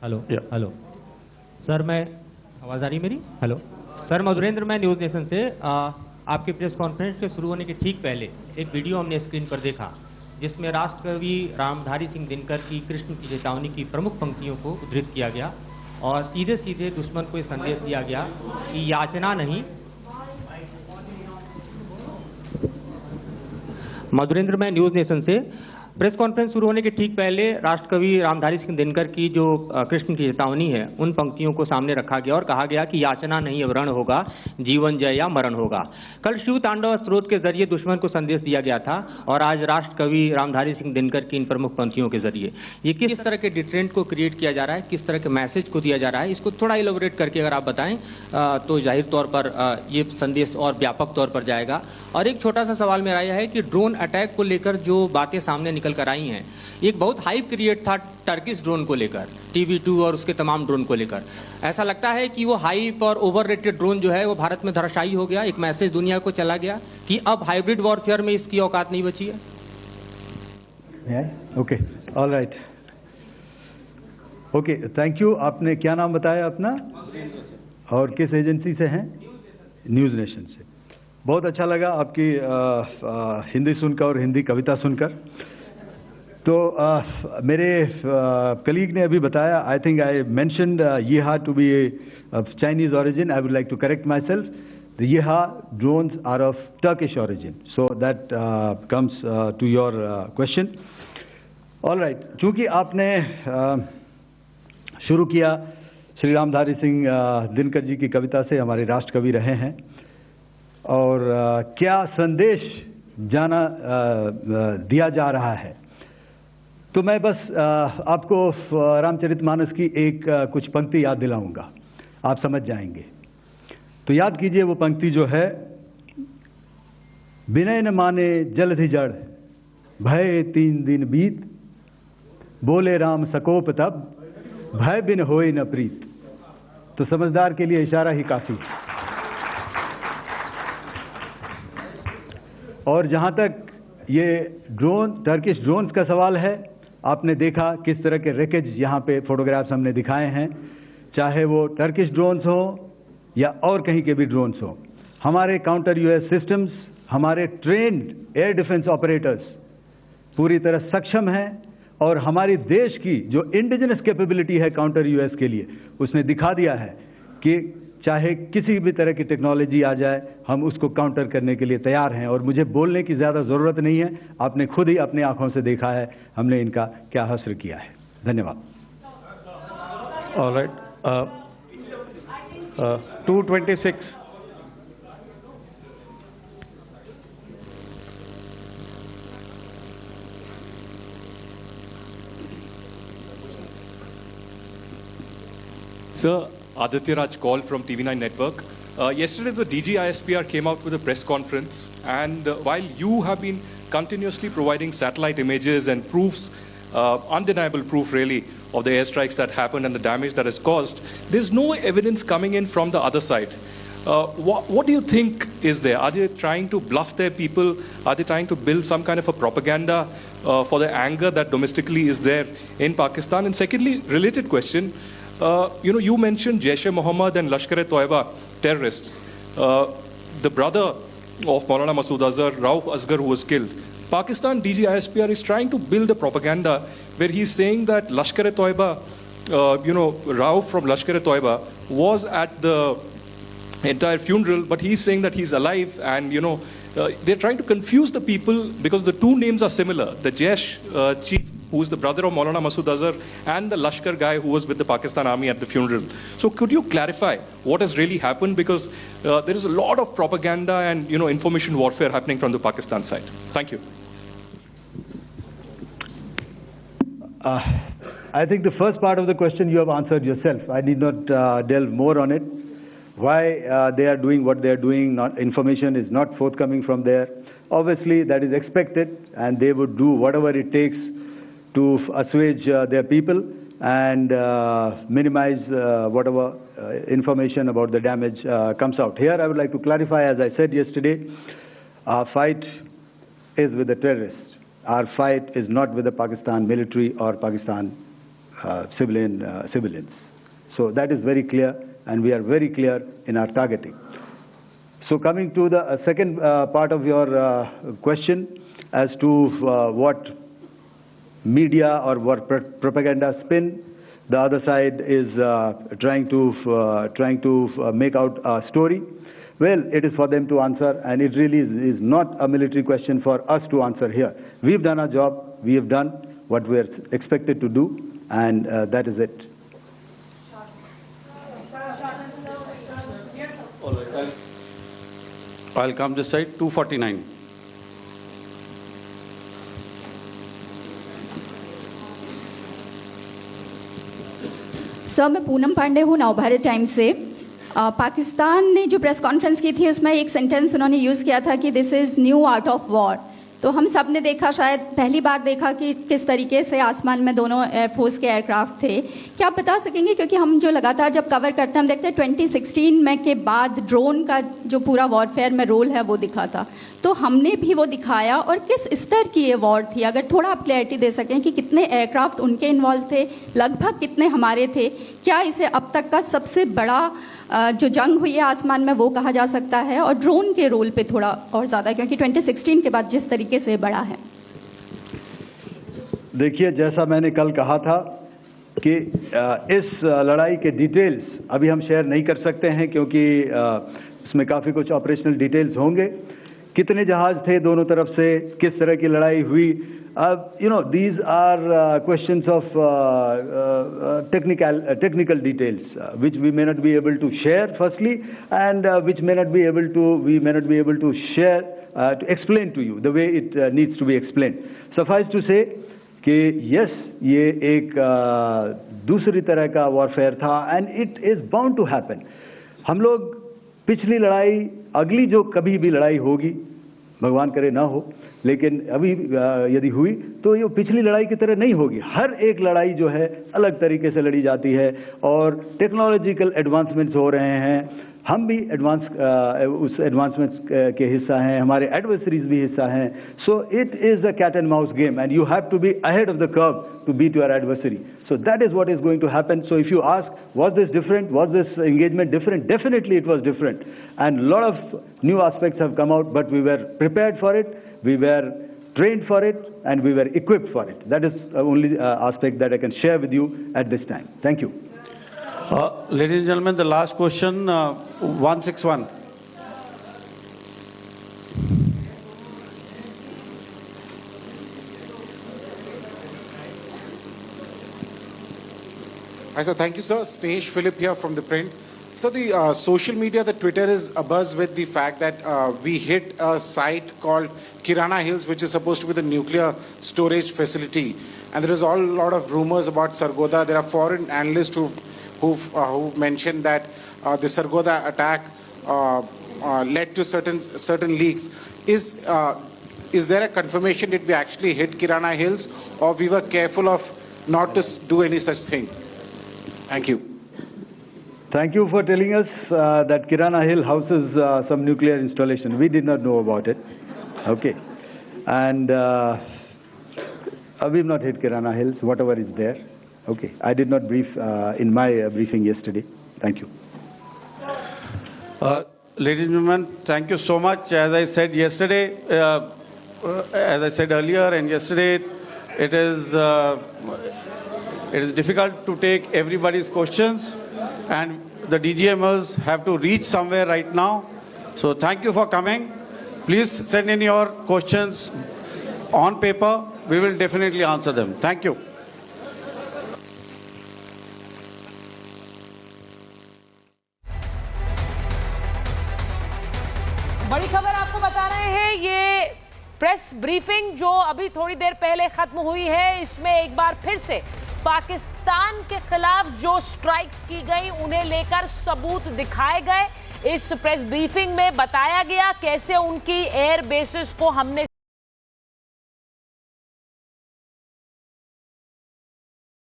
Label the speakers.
Speaker 1: Hello hello sir, मैं आवाज़ आ रही है मेरी? हेलो सर, मधुरेंद्र, मैं न्यूज़ नेशन से। आपके प्रेस कॉन्फ्रेंस के शुरू होने के ठीक पहले एक वीडियो हमने स्क्रीन पर देखा जिसमें राष्ट्रकवि रामधारी सिंह दिनकर की कृष्ण की चेतावनी की प्रमुख पंक्तियों को उद्धृत किया गया और सीधे सीधे दुश्मन को ये संदेश दिया गया कि याचना नहीं। मधुरेंद्र, मैं न्यूज़ नेशन से। प्रेस कॉन्फ्रेंस शुरू होने के ठीक पहले राष्ट्रकवि रामधारी सिंह दिनकर की जो कृष्ण की चेतावनी है उन पंक्तियों को सामने रखा गया और कहा गया कि याचना नहीं वरण होगा, जीवन जय या मरण होगा। कल शिव तांडव स्रोत के जरिए दुश्मन को संदेश दिया गया था और आज राष्ट्रकवि रामधारी सिंह दिनकर की इन प्रमुख पंक्तियों के जरिए ये किस तरह के डिटरेंट को क्रिएट किया जा रहा है, किस तरह के मैसेज को दिया जा रहा है, इसको थोड़ा इलेबोरेट करके अगर आप बताएं तो जाहिर तौर पर ये संदेश और व्यापक तौर पर जाएगा। और एक छोटा सा सवाल मेरा यह है कि ड्रोन अटैक को लेकर जो बातें सामने निकल कर आई हैं, एक बहुत हाइप क्रिएट था टर्किश ड्रोन को लेकर, TB2 और उसके तमाम ड्रोन को लेकर। ऐसा लगता है कि वो हाइप और ओवररेटेड ड्रोन जो है वो भारत में धराशायी हो गया, एक मैसेज दुनिया को चला गया कि अब हाइब्रिड वॉरफेयर में इसकी औकात नहीं बची है।
Speaker 2: Okay, all right, okay, thank you. आपने क्या नाम बताया अपना और किस एजेंसी से हैं? न्यूज़ नेशन से। बहुत अच्छा लगा आपकी हिंदी सुनकर और हिंदी कविता सुनकर। तो मेरे कलीग ने अभी बताया, I think I mentioned Yiha to be of Chinese origin. I would like to correct myself, the Yiha drones are of Turkish origin, so that comes to your question. All right, चूंकि आपने शुरू किया श्री रामधारी सिंह दिनकर जी की कविता से, हमारे राष्ट्रकवि रहे हैं, और क्या संदेश दिया जा रहा है, तो मैं बस आपको रामचरितमानस की एक कुछ पंक्ति याद दिलाऊंगा, आप समझ जाएंगे। तो याद कीजिए वो पंक्ति जो है, विनय न माने जलधि जड़, भय 3 दिन बीत, बोले राम सकोप तब, भय बिन होए न प्रीत। तो समझदार के लिए इशारा ही काफी। और जहां तक ये ड्रोन, टर्किश ड्रोन्स का सवाल है, आपने देखा किस तरह के रैकेज यहाँ पे फोटोग्राफ्स हमने दिखाए हैं, चाहे वो टर्किश ड्रोन्स हो या और कहीं के भी ड्रोन्स हो। हमारे काउंटर यूएस सिस्टम्स, हमारे ट्रेन्ड एयर डिफेंस ऑपरेटर्स पूरी तरह सक्षम हैं और हमारी देश की जो इंडिजिनस कैपेबिलिटी है काउंटर यूएस के लिए, उसने दिखा दिया है कि चाहे किसी भी तरह की टेक्नोलॉजी आ जाए, हम उसको काउंटर करने के लिए तैयार हैं। और मुझे बोलने की ज़्यादा ज़रूरत नहीं है, आपने खुद ही अपनी आंखों से देखा है हमने इनका क्या हासिल किया है। धन्यवाद।
Speaker 3: All right. 226.
Speaker 4: Sir, Aditya Raj Kaul from TV9 Network. Yesterday, the DG ISPR came out with a press conference, and while you have been continuously providing satellite images and proofs, undeniable proof really, of the airstrikes that happened and the damage that is caused, there's no evidence coming in from the other side. What do you think is there? Are they trying to bluff their people? Are they trying to build some kind of a propaganda for the anger that domestically is there in Pakistan? And secondly, related question, you mentioned Jaish-e-Mohammed and Lashkar-e-Toiba terrorists. The brother of Maulana Masood Azhar, Rauf Asghar, who was killed. Pakistan DG ISPR is trying to build a propaganda where he's saying that Lashkar-e-Toiba, Rauf from Lashkar-e-Toiba was at the entire funeral, but he's saying that he's alive, and they're trying to confuse the people because the two names are similar. The Jaish chief, who is the brother of Maulana Masood Azhar, and the Lashkar guy who was with the Pakistan army at the funeral. So could you clarify what has really happened? Because there is a lot of propaganda and information warfare happening from the Pakistan side. Thank you.
Speaker 2: I think the first part of the question you have answered yourself. I need not delve more on it. Why they are doing what they are doing, information is not forthcoming from there. Obviously, that is expected, and they would do whatever it takes to assuage their people and minimize whatever information about the damage comes out. Here, I would like to clarify, as I said yesterday, our fight is with the terrorists. Our fight is not with the Pakistan military or Pakistan civilians. So that is very clear, and we are very clear in our targeting. So coming to the second part of your question as to what media or what propaganda spin the other side is trying to make out a story. Well, it is for them to answer, and it really is not a military question for us to answer here. We've done our job, we have done what we are expected to do, and that is it.
Speaker 3: All right. I'll come this side. 249.
Speaker 5: Sir, मैं पूनम पांडे हूँ Navbharat times से। पाकिस्तान ने जो press conference की थी उसमें एक sentence उन्होंने यूज़ किया था कि this is new art of war. तो हम सब ने देखा, शायद पहली बार देखा कि किस तरीके से आसमान में दोनों एयरफोर्स के एयरक्राफ्ट थे। क्या आप बता सकेंगे, क्योंकि हम जो लगातार जब कवर करते हैं हम देखते हैं 2016 में के बाद ड्रोन का जो पूरा वॉरफेयर में रोल है वो दिखा था, तो हमने भी वो दिखाया, और किस स्तर की ये वॉर थी? अगर थोड़ा आप क्लैरिटी दे सकें कि कितने एयरक्राफ्ट उनके इन्वॉल्व थे, लगभग कितने हमारे थे, क्या इसे अब तक का सबसे बड़ा जो जंग हुई है आसमान में वो कहा जा सकता है? और ड्रोन के रोल पे थोड़ा और ज़्यादा, क्योंकि 2016 के बाद जिस तरीके से बड़ा है।
Speaker 2: देखिए, जैसा मैंने कल कहा था कि इस लड़ाई के डिटेल्स अभी हम शेयर नहीं कर सकते हैं, क्योंकि इसमें काफ़ी कुछ ऑपरेशनल डिटेल्स होंगे। कितने जहाज थे दोनों तरफ से, किस तरह की लड़ाई हुई, these are questions of technical details which we may not be able to share firstly, and which we may not be able to share to explain to you the way it needs to be explained. Suffice to say कि yes, ये एक दूसरी तरह का warfare था, and it is bound to happen. हम लोग पिछली लड़ाई, अगली जो कभी भी लड़ाई होगी, भगवान करे ना हो, लेकिन अभी यदि हुई तो ये पिछली लड़ाई की तरह नहीं होगी। हर एक लड़ाई जो है अलग तरीके से लड़ी जाती है, और टेक्नोलॉजिकल एडवांसमेंट्स हो रहे हैं। हम भी उस एडवांसमेंट्स के हिस्सा हैं, हमारे एडवर्सरीज भी हिस्सा हैं। So it is a cat and mouse game, and you have to be ahead of the curve to beat your adversary. So that is what is going to happen. So if you ask, was this different? Was this engagement different? Definitely it was different. And a lot of new aspects have come out, but we were prepared for it, we were trained for it, and we were equipped for it. That is the only aspect that I can share with you at this time. Thank you.
Speaker 3: Ladies and gentlemen, the last question, 161.
Speaker 6: Hi, sir. Thank you, sir. Snesh Philip here from The Print. So the social media, the Twitter is abuzz with the fact that we hit a site called Kirana Hills, which is supposed to be the nuclear storage facility. And there is a lot of rumors about Sargodha. There are foreign analysts who've mentioned that the Sargodha attack led to certain leaks. Is there a confirmation that we actually hit Kirana Hills, or we were careful of not to do any such thing? Thank you.
Speaker 2: Thank you for telling us that Kirana Hill houses some nuclear installation. We did not know about it. Okay. And we've not hit Kirana Hills, whatever is there. Okay. I did not brief in my briefing yesterday. Thank you.
Speaker 3: Ladies and gentlemen, thank you so much. As I said yesterday, as I said earlier and yesterday, it is difficult to take everybody's questions, and the DGMOs have to reach somewhere right now. So thank you for coming. Please send in your questions on paper. We will definitely answer them. Thank you.
Speaker 7: बड़ी खबर आपको बता रहे हैं, ये press briefing जो अभी थोड़ी देर पहले खत्म हुई है, इसमें एक बार फिर से पाकिस्तान के खिलाफ जो स्ट्राइक्स की गई उन्हें लेकर सबूत दिखाए गए। इस प्रेस ब्रीफिंग में बताया गया कैसे उनकी एयर बेसिस को हमने